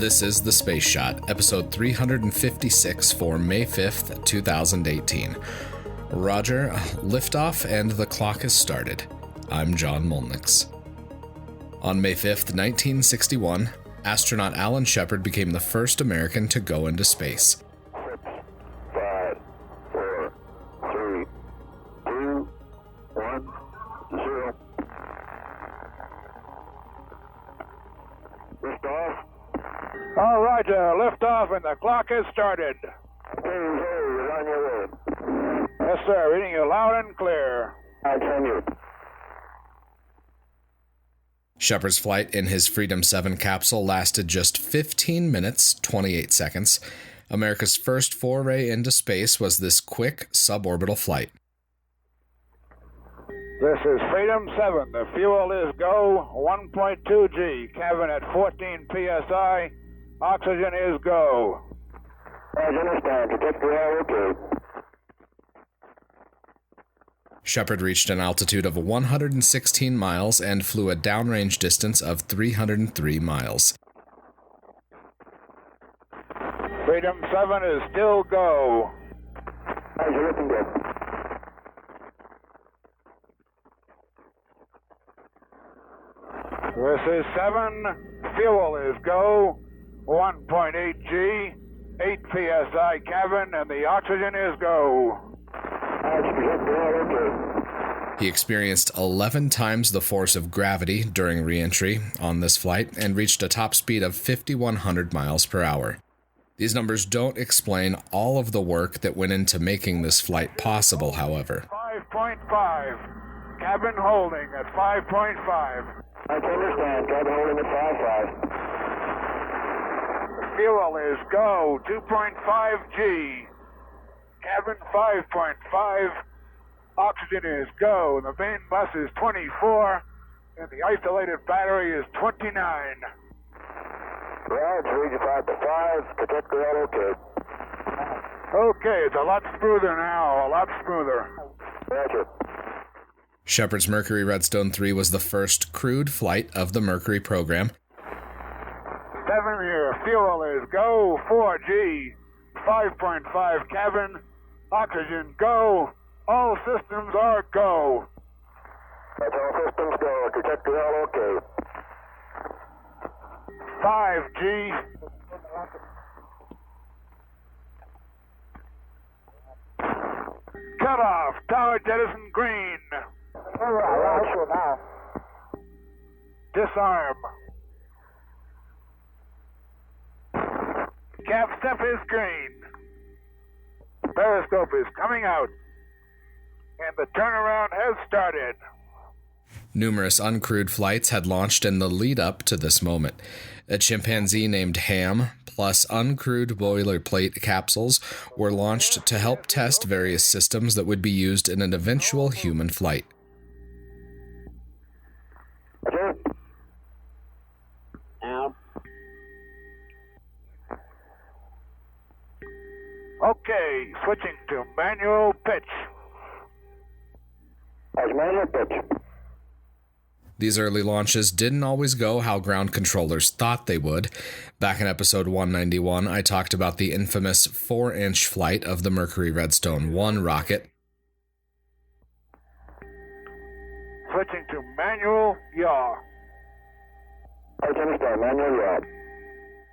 This is The Space Shot, episode 356 for May 5th, 2018. Roger, liftoff, and the clock has started. I'm John Molnix. On May 5th, 1961, astronaut Alan Shepard became the first American to go into space. 6, 5, 4, 3, 2, 1, 0. Liftoff. All right, liftoff, and the clock has started. You're on your way. Yes, sir. Reading you loud and clear. I'll send you. Shepard's flight in his Freedom 7 capsule lasted just 15 minutes, 28 seconds. America's first foray into space was this quick suborbital flight. This is Freedom 7. The fuel is go. 1.2 G. Cabin at 14 psi. Oxygen is go. I understand. Detect the air, okay. Shepard reached an altitude of 116 miles and flew a downrange distance of 303 miles. Freedom 7 is still go. How's you looking good? This is 7. Fuel is go. 1.8 G. 8 psi cabin, and the oxygen is go. He experienced 11 times the force of gravity during re-entry on this flight and reached a top speed of 5,100 miles per hour. These numbers don't explain all of the work that went into making this flight possible, however. 5.5. Cabin holding at 5.5. I can understand. Cabin holding at 5.5. Fuel is go. 2.5 G. Cabin 5.5. Oxygen is go. The main bus is 24, and the isolated battery is 29. Right, read you 5 to 5. Detect the air, okay. Okay, it's a lot smoother now. A lot smoother. Roger. Shepard's Mercury Redstone 3 was the first crewed flight of the Mercury program. 7 here. Fuel is go. 4G. 5.5 cabin. Oxygen go. All systems are go. That's all systems go. Detect the air, okay. 5G. Cut off. Tower jettison green. Roger now. Disarm. Cap step is green. Periscope is coming out. And the turnaround has started. Numerous uncrewed flights had launched in the lead-up to this moment. A chimpanzee named Ham, plus uncrewed boilerplate capsules, were launched to help test various systems that would be used in an eventual human flight. Okay. Now. Okay, switching to manual pitch. As manual pitch. These early launches didn't always go how ground controllers thought they would. Back in episode 191, I talked about the infamous 4-inch flight of the Mercury Redstone 1 rocket. Switching to manual yaw. I can understand. Manual yaw.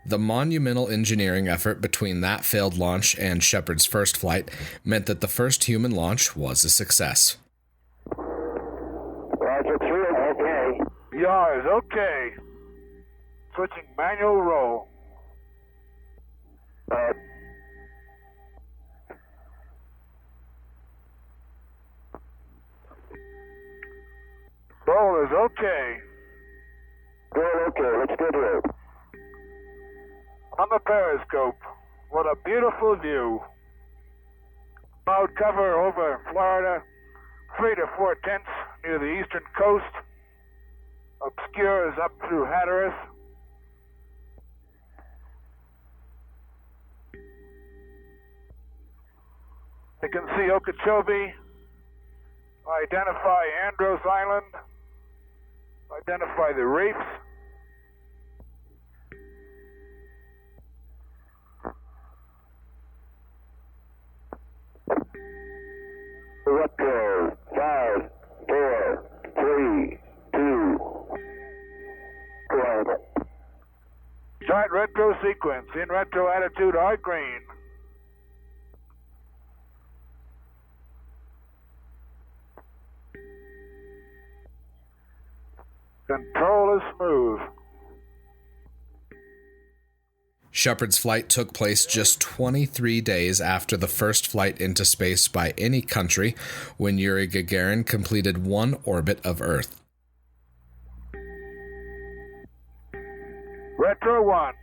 The monumental engineering effort between that failed launch and Shepard's first flight meant that the first human launch was a success. Roger 3, okay. Yaw is okay. Switching manual roll. Roll is okay. Good, okay. Let's go to it. On the periscope, what a beautiful view. Cloud cover over Florida, 3 to 4 tenths near the eastern coast. Obscures up through Hatteras. You can see Okeechobee. Identify Andros Island. Identify the reefs. retro. 5, 4, 3, 2, 1. Start retro sequence. In retro attitude, hard green. Control is smooth. Shepard's flight took place just 23 days after the first flight into space by any country, when Yuri Gagarin completed one orbit of Earth. Retro 1.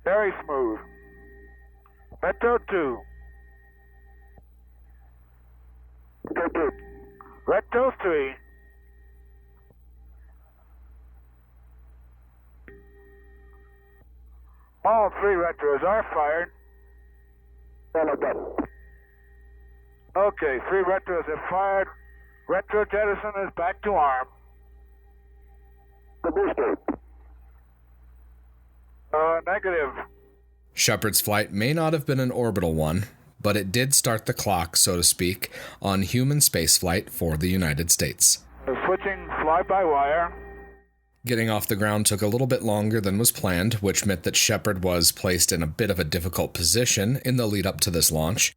Very smooth. Retro 2. Retro 3. All 3 retros are fired. Okay, 3 retros have fired. Retro jettison is back to arm. The booster. Negative. Shepard's flight may not have been an orbital one, but it did start the clock, so to speak, on human spaceflight for the United States. Switching fly-by-wire. Getting off the ground took a little bit longer than was planned, which meant that Shepard was placed in a bit of a difficult position in the lead up to this launch.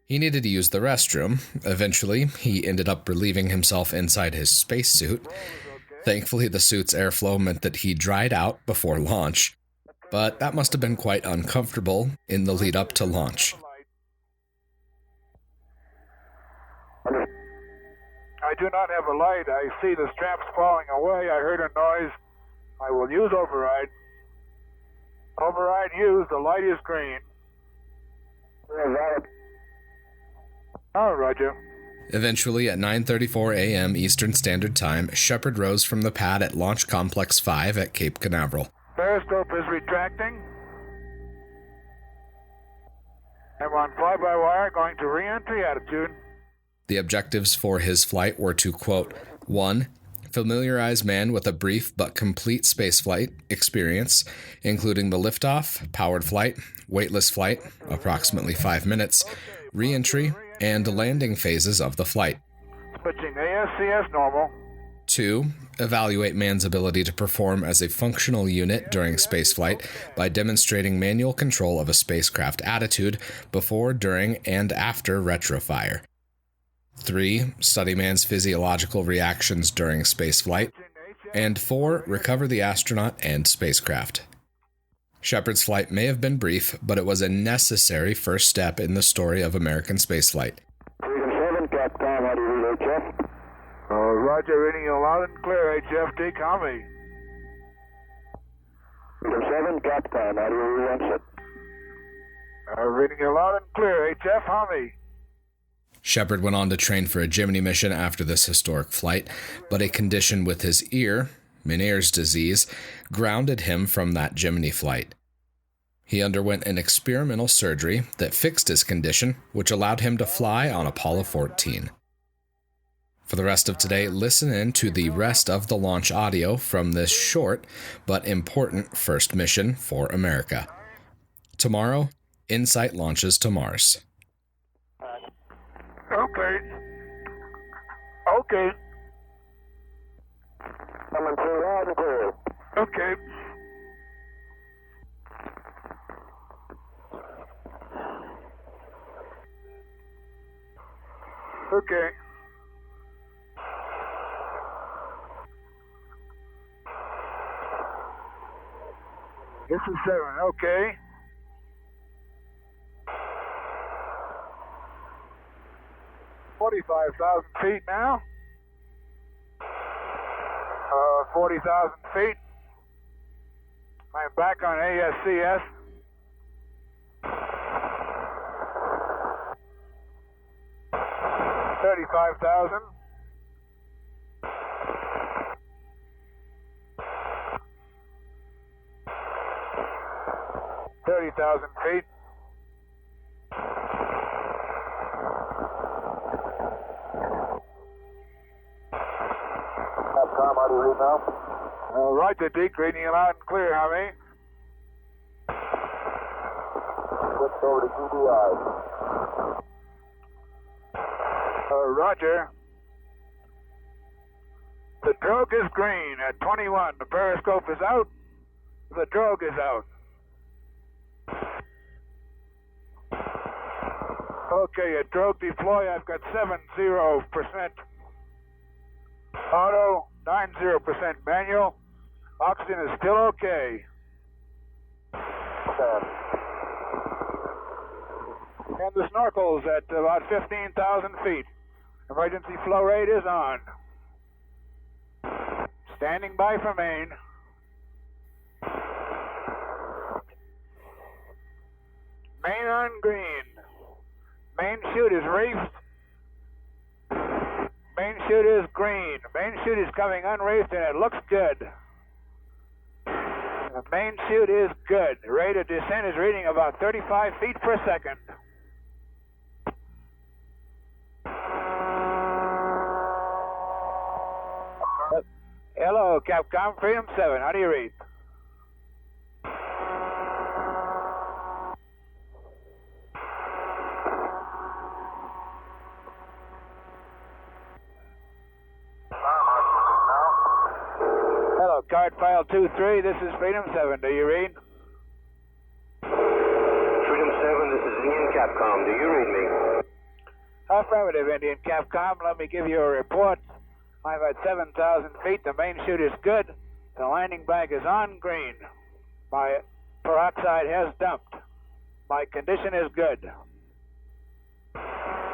He needed to use the restroom. Eventually, he ended up relieving himself inside his spacesuit. Thankfully, the suit's airflow meant that he dried out before launch, but that must have been quite uncomfortable in the lead up to launch. I do not have a light. I see the straps falling away. I heard a noise. I will use override. Override used. The light is green. Oh, roger. Eventually, at 9:34 a.m. Eastern Standard Time, Shepard rose from the pad at Launch Complex 5 at Cape Canaveral. Periscope is retracting. I'm on fly-by-wire going to re-entry attitude. The objectives for his flight were to, quote, 1. Familiarize man with a brief but complete spaceflight experience, including the liftoff, powered flight, weightless flight, approximately 5 minutes, re-entry, and landing phases of the flight. Switching ASCS normal. 2. Evaluate man's ability to perform as a functional unit during spaceflight by demonstrating manual control of a spacecraft attitude before, during, and after retrofire. 3. Study man's physiological reactions during spaceflight. And 4. Recover the astronaut and spacecraft. Shepard's flight may have been brief, but it was a necessary first step in the story of American spaceflight. Freedom 7, Capcom, how do you read HF? Roger, reading you loud and clear, HFT, call me. Freedom 7, Capcom, how do you read onset? Reading you loud and clear, HF, call me. Shepard went on to train for a Gemini mission after this historic flight, but a condition with his ear, Meniere's disease, grounded him from that Gemini flight. He underwent an experimental surgery that fixed his condition, which allowed him to fly on Apollo 14. For the rest of today, listen in to the rest of the launch audio from this short but important first mission for America. Tomorrow, InSight launches to Mars. Okay. Okay. Coming through loud and clear. Okay. Okay. This is 7, okay. $45,000 feet now. 40,000 feet. I'm back on ASCS. $35,000. $30,000 feet. Capcom, how do you read now? Roger, Deke, reading you loud and clear, Javi. Switch over to GDI. Roger. The drogue is green at 21. The periscope is out. The drogue is out. Okay, at drogue deploy, I've got 70%. Auto, 90% manual. Oxygen is still okay. And the snorkel's at about 15,000 feet. Emergency flow rate is on. Standing by for main. Main on green. Main chute is reefed. Main chute is green. Main chute is coming unreefed and it looks good. The main chute is good. Rate of descent is reading about 35 feet per second. Hello, Capcom, Freedom 7. How do you read? Hello, card file 23. This is Freedom 7. Do you read? Freedom 7, this is Indian Capcom. Do you read me? Affirmative, Indian Capcom. Let me give you a report. I'm at 7,000 feet. The main chute is good. The landing bag is on green. My peroxide has dumped. My condition is good.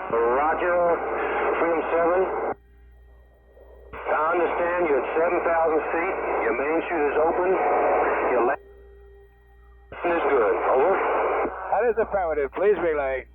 Roger, Freedom 7. I understand you're at 7,000 feet. Your main chute is open. Your landing is good. Over. That is affirmative. Please relay.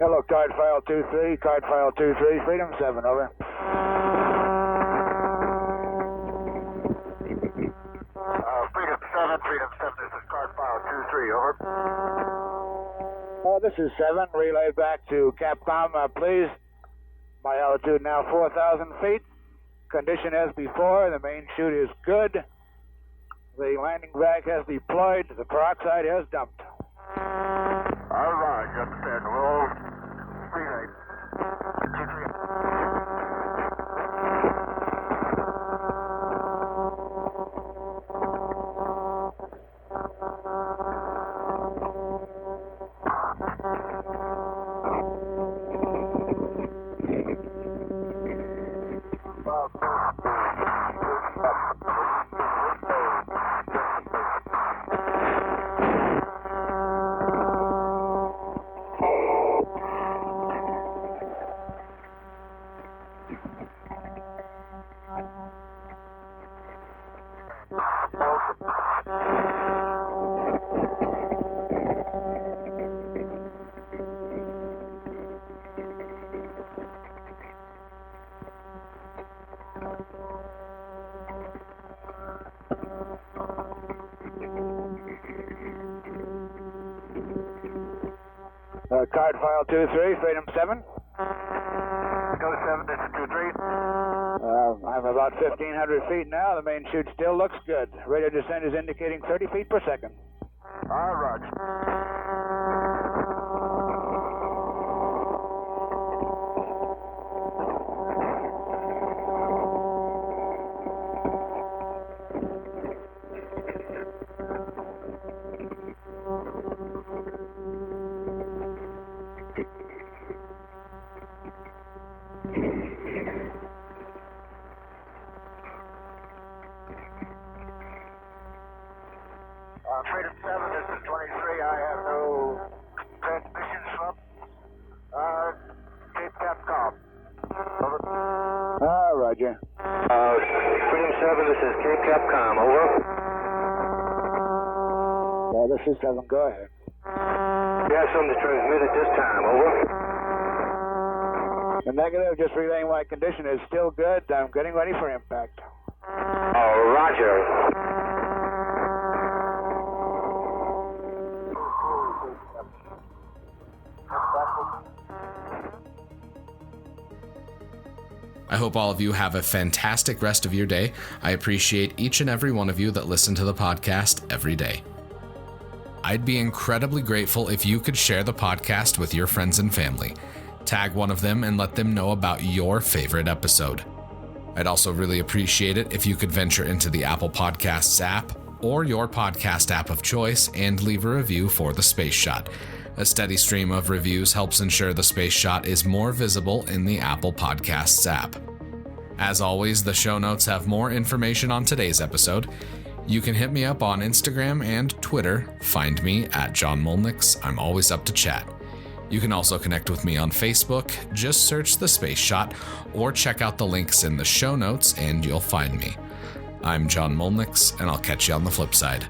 Hello, card file 23, card file 23, Freedom 7, over. Freedom 7, this is card file 23, over. This is 7, relay back to Capcom, please. My altitude now 4,000 feet. Condition as before, the main chute is good. The landing bag has deployed, the peroxide has dumped. All right, you understand. Roll. Relay. 23. Card file 23, Freedom 7. Go 7, this is 23. I'm about 1,500 feet now. The main chute still looks good. Rate of descent is indicating 30 feet per second. All right. 27, go ahead. You have something to transmit at this time, over. The negative, just relaying my condition is still good. I'm getting ready for impact. Oh, roger. I hope all of you have a fantastic rest of your day. I appreciate each and every one of you that listen to the podcast every day. I'd be incredibly grateful if you could share the podcast with your friends and family. Tag one of them and let them know about your favorite episode. I'd also really appreciate it if you could venture into the Apple Podcasts app or your podcast app of choice and leave a review for The Space Shot. A steady stream of reviews helps ensure The Space Shot is more visible in the Apple Podcasts app. As always, the show notes have more information on today's episode. You can hit me up on Instagram and Twitter. Find me at John Molnix. I'm always up to chat. You can also connect with me on Facebook. Just search The Space Shot or check out the links in the show notes and you'll find me. I'm John Molnix, and I'll catch you on the flip side.